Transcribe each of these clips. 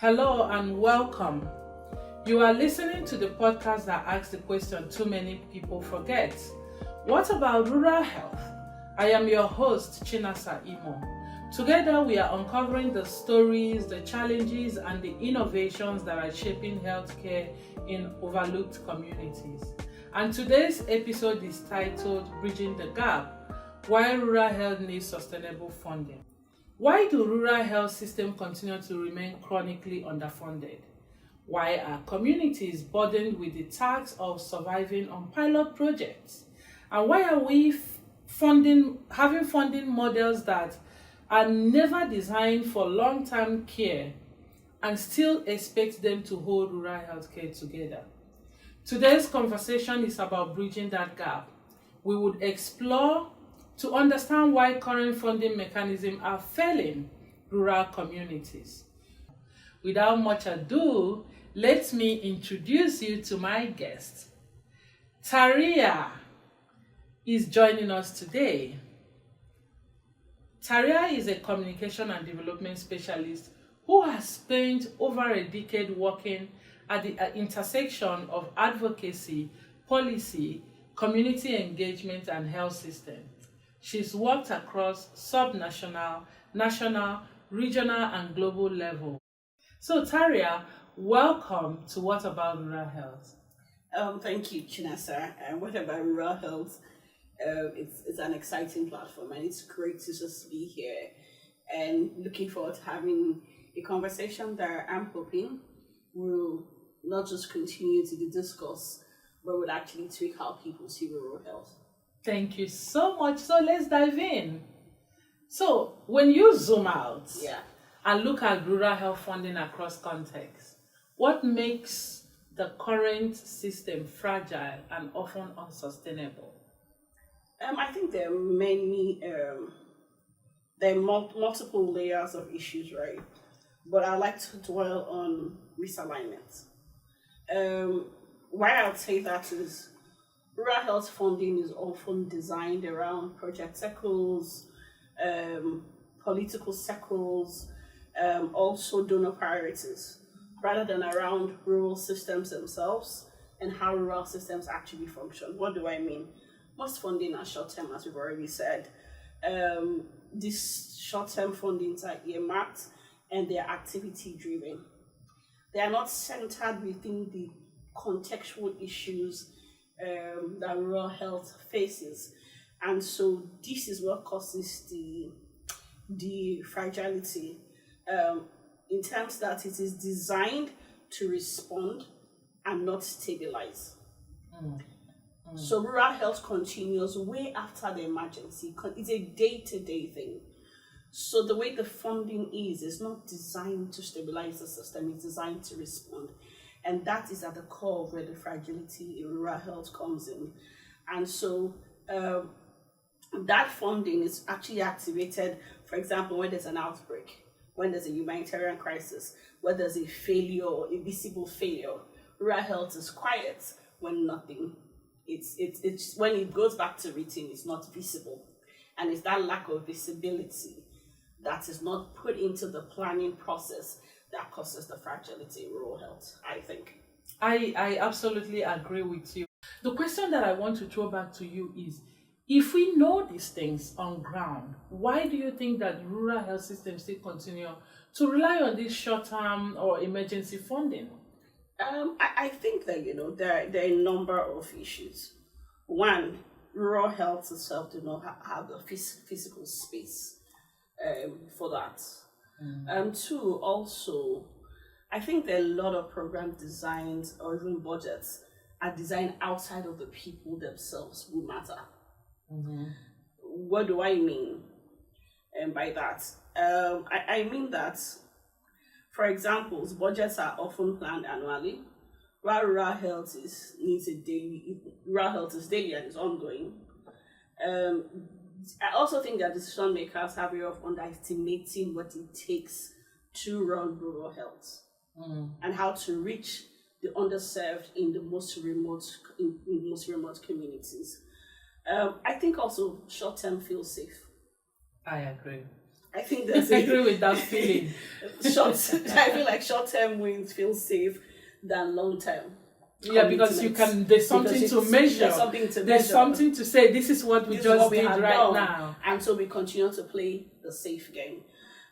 Hello and welcome. You are listening to the podcast that asks the question too many people forget. What about rural health? I am your host, Chinasa Imo. Together we are uncovering the stories, the challenges, and the innovations that are shaping healthcare in overlooked communities. And today's episode is titled Bridging the Gap: Why Rural Health Needs Sustainable Funding. Why do rural health systems continue to remain chronically underfunded? Why are communities burdened with the task of surviving on pilot projects? And why are we having funding models that are never designed for long-term care and still expect them to hold rural healthcare together? Today's conversation is about bridging that gap. We would explore to understand why current funding mechanisms are failing rural communities. Without much ado, let me introduce you to my guest. Tariah is joining us today. Tariah is a communication and development specialist who has spent over a decade working at the intersection of advocacy, policy, community engagement, and health systems. She's worked across subnational, national, regional, and global level. So, Tariah, welcome to What About Rural Health? Thank you, Chinasa. What About Rural Health? It's an exciting platform, and it's great to just be here and looking forward to having a conversation that I'm hoping will not just continue to the discourse, but will actually tweak how people see rural health. Thank you so much. So let's dive in. So when you zoom out and look at rural health funding across contexts, what makes the current system fragile and often unsustainable? I think there are many, there are multiple layers of issues, right? But I'd like to dwell on misalignment. Why I'll say that is rural health funding is often designed around project circles, political circles, also donor priorities, rather than around rural systems themselves and how rural systems actually function. What do I mean? Most funding are short-term, as we've already said. These short-term fundings are earmarked and they're activity-driven. They are not centered within the contextual issues that rural health faces, and so this is what causes the fragility in terms that it is designed to respond and not stabilize. So rural health continues way after the emergency. It's a day-to-day thing. So the way the funding is not designed to stabilize the system, it's designed to respond. And that is at the core of where the fragility in rural health comes in. And so that funding is actually activated, for example, when there's an outbreak, when there's a humanitarian crisis, when there's a failure, a visible failure. Rural health is quiet when nothing. It's when it goes back to routine, it's not visible. And it's that lack of visibility that is not put into the planning process that causes the fragility in rural health, I think. I absolutely agree with you. The question that I want to throw back to you is, if we know these things on ground, why do you think that rural health systems still continue to rely on this short-term or emergency funding? I think that, there are a number of issues. One, rural health itself do not have the physical space for that. Two, also, I think there are a lot of program designs or even budgets are designed outside of the people themselves who matter. What do I mean by that? I mean that, for example, budgets are often planned annually, while rural health is daily and is ongoing. I also think that decision makers have a way of underestimating what it takes to run rural health and how to reach the underserved in the most remote communities. I think also short term feels safe. I agree. I think there's I agree with that feeling. I feel like short-term wins feel safe than long-term. Yeah, because there's something to measure. There's something to There's measure. something to say, this is what we just did right now. And so we continue to play the safe game.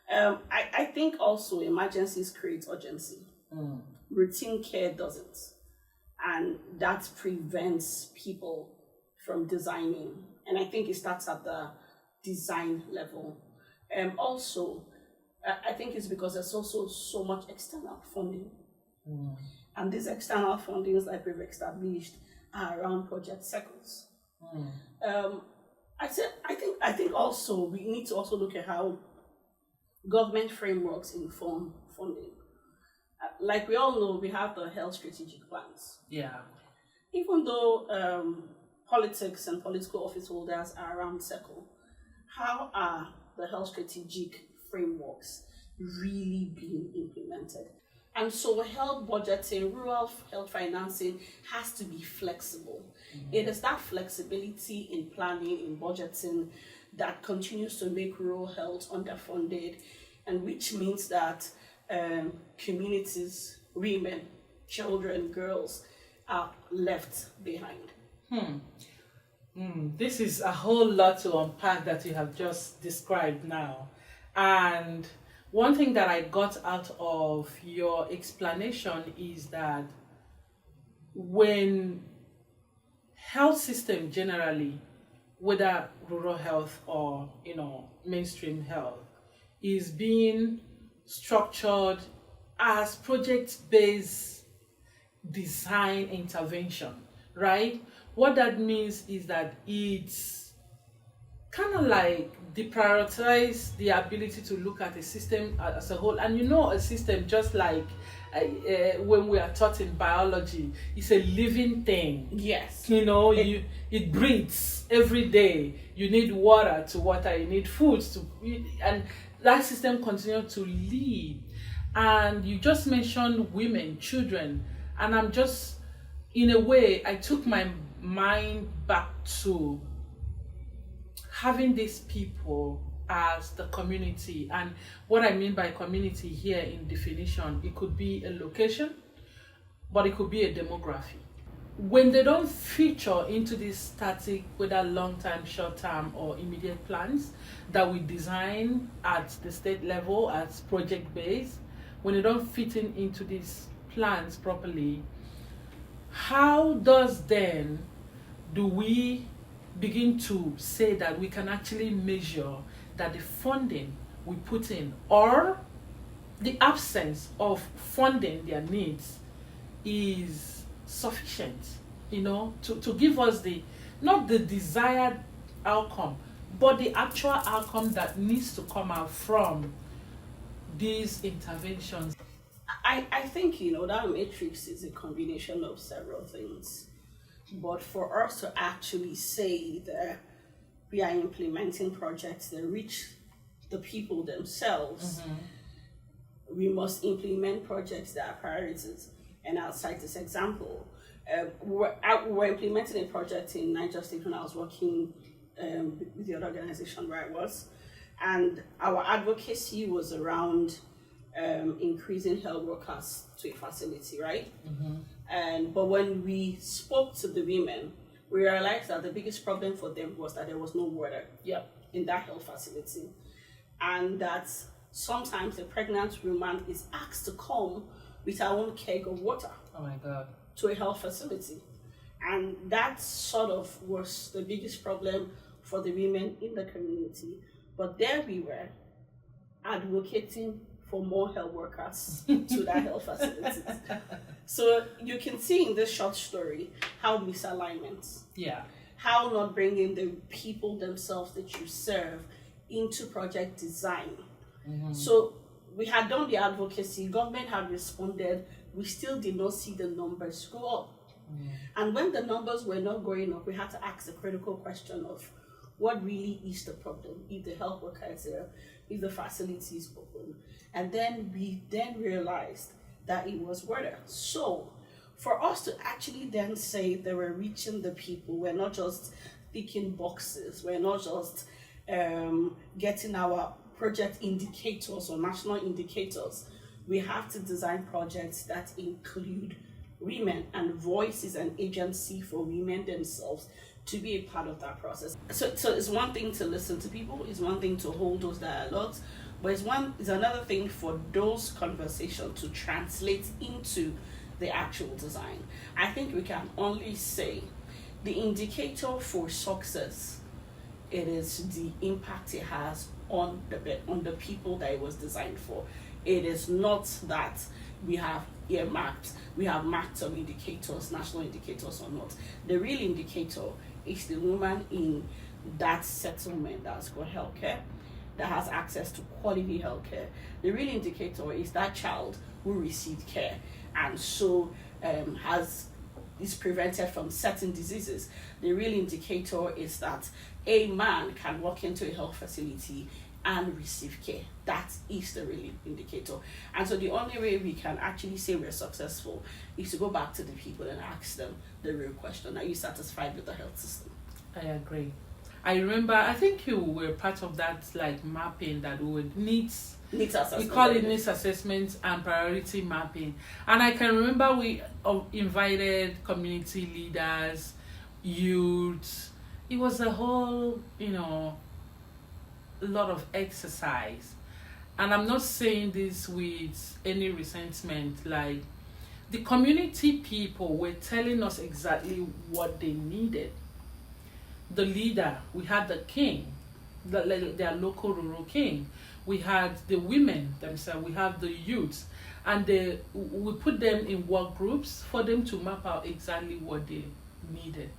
I think also emergencies create urgency. Routine care doesn't. And that prevents people from designing. And I think it starts at the design level. Also, I think it's because there's also so much external funding. And these external fundings, like we've established, are around project cycles. I think also we need to also look at how government frameworks inform funding. Like we all know, we have the health strategic plans. Yeah. Even though politics and political office holders are around circle, how are the health strategic frameworks really being implemented? And so health budgeting, rural health financing has to be flexible. It is that flexibility in planning, in budgeting, that continues to make rural health underfunded, and which means that communities, women, children, girls are left behind. This is a whole lot to unpack that you have just described now. And one thing that I got out of your explanation is that when health system generally, whether rural health or mainstream health, is being structured as project-based design intervention, right? What that means is that it's kind of like deprioritize the ability to look at a system as a whole. And a system, just like when we are taught in biology, it's a living thing. Yes. It breathes every day. You need water to water, you need food to eat, and that system continues to live. And you just mentioned women, children, and I'm just, in a way, I took my mind back to having these people as the community. And what I mean by community here in definition, it could be a location, but it could be a demography. When they don't feature into this static, whether long-term, short-term, or immediate plans that we design at the state level as project-based, when they don't fit into these plans properly, how do we begin to say that we can actually measure that the funding we put in, or the absence of funding their needs, is sufficient, to give us not the desired outcome, but the actual outcome that needs to come out from these interventions? I think, that matrix is a combination of several things. But for us to actually say that we are implementing projects that reach the people themselves, we must implement projects that are priorities. And I'll cite this example. We're implementing a project in Niger State when I was working with the other organization where I was. And our advocacy was around increasing health workers to a facility, right? But when we spoke to the women, we realized that the biggest problem for them was that there was no water in that health facility, and that sometimes a pregnant woman is asked to come with her own keg of water. Oh my God. To a health facility, and that sort of was the biggest problem for the women in the community. But there we were advocating for more health workers to that health facilities. So you can see in this short story how misalignment, how not bringing the people themselves that you serve into project design. So we had done the advocacy, government had responded, we still did not see the numbers go up. And when the numbers were not going up, we had to ask the critical question of what really is the problem, if the health worker is there, if the facility is open. And then we realized that it was water. So for us to actually then say that we're reaching the people, we're not just ticking boxes, we're not just getting our project indicators or national indicators, we have to design projects that include women and voices and agency for women themselves to be a part of that process. So it's one thing to listen to people, it's one thing to hold those dialogues, but it's another thing for those conversations to translate into the actual design. I think we can only say the indicator for success, it is the impact it has on the people that it was designed for. It is not that we have marked some indicators, national indicators or not. The real indicator is the woman in that settlement that's got healthcare, that has access to quality healthcare. The real indicator is that child who received care and so is prevented from certain diseases. The real indicator is that a man can walk into a health facility and receive care. That is the real indicator. And so the only way we can actually say we're successful is to go back to the people and ask them the real question: are you satisfied with the health system? I agree. I remember, I think you were part of that mapping that we would needs assessment. We call it needs assessment and priority mapping. And I can remember we invited community leaders, youth. It was a whole, lot of exercise. And I'm not saying this with any resentment. Like, the community people were telling us exactly what they needed. The leader, we had the king, their local rural king. We had the women themselves, we have the youth, and we put them in work groups for them to map out exactly what they needed.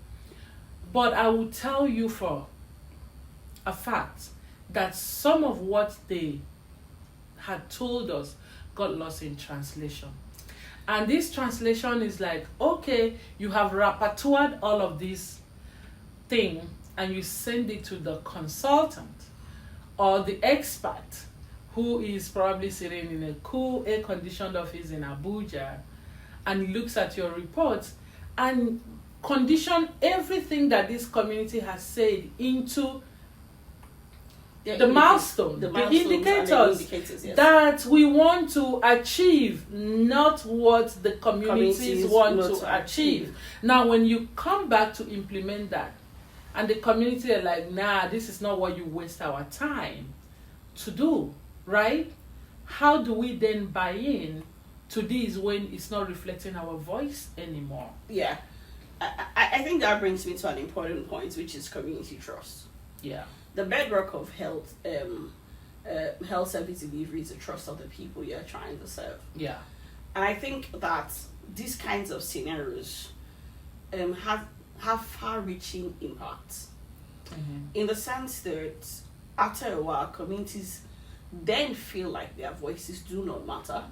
But I will tell you for a fact that some of what they had told us got lost in translation. And this translation is like, okay, you have repertoired all of these thing and you send it to the consultant or the expert who is probably sitting in a cool air-conditioned office in Abuja and looks at your report and condition everything that this community has said into the milestones, the indicators yes, that we want to achieve, not what the communities want to achieve. Now, when you come back to implement that, and the community are like, nah, this is not what you waste our time to do, right? How do we then buy in to this when it's not reflecting our voice anymore? Yeah. I think that brings me to an important point, which is community trust. Yeah. The bedrock of health service delivery is the trust of the people you're trying to serve. Yeah. And I think that these kinds of scenarios have far-reaching impacts, in the sense that after a while, communities then feel like their voices do not matter.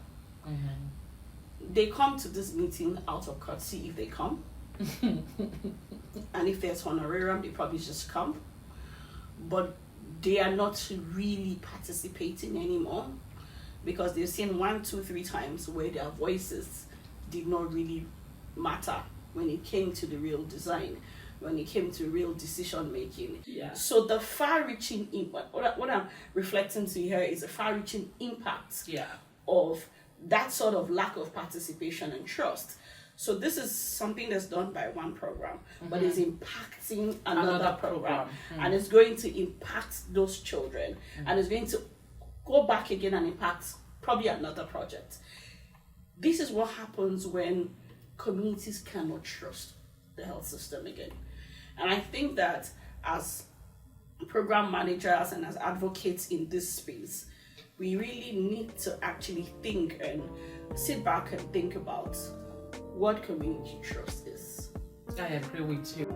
They come to this meeting out of courtesy if they come, and if there's honorarium, they probably just come, but they are not really participating anymore because they've seen 1, 2, 3 times where their voices did not really matter when it came to the real design, when it came to real decision making. Yeah. So the far-reaching impact, what I'm reflecting to here is the far-reaching impact of that sort of lack of participation and trust. So this is something that's done by one program, but is impacting another program. And it's going to impact those children, and it's going to go back again and impact probably another project. This is what happens when communities cannot trust the health system again. And I think that as program managers and as advocates in this space, we really need to actually think and sit back and think about what community trust is. I agree with you.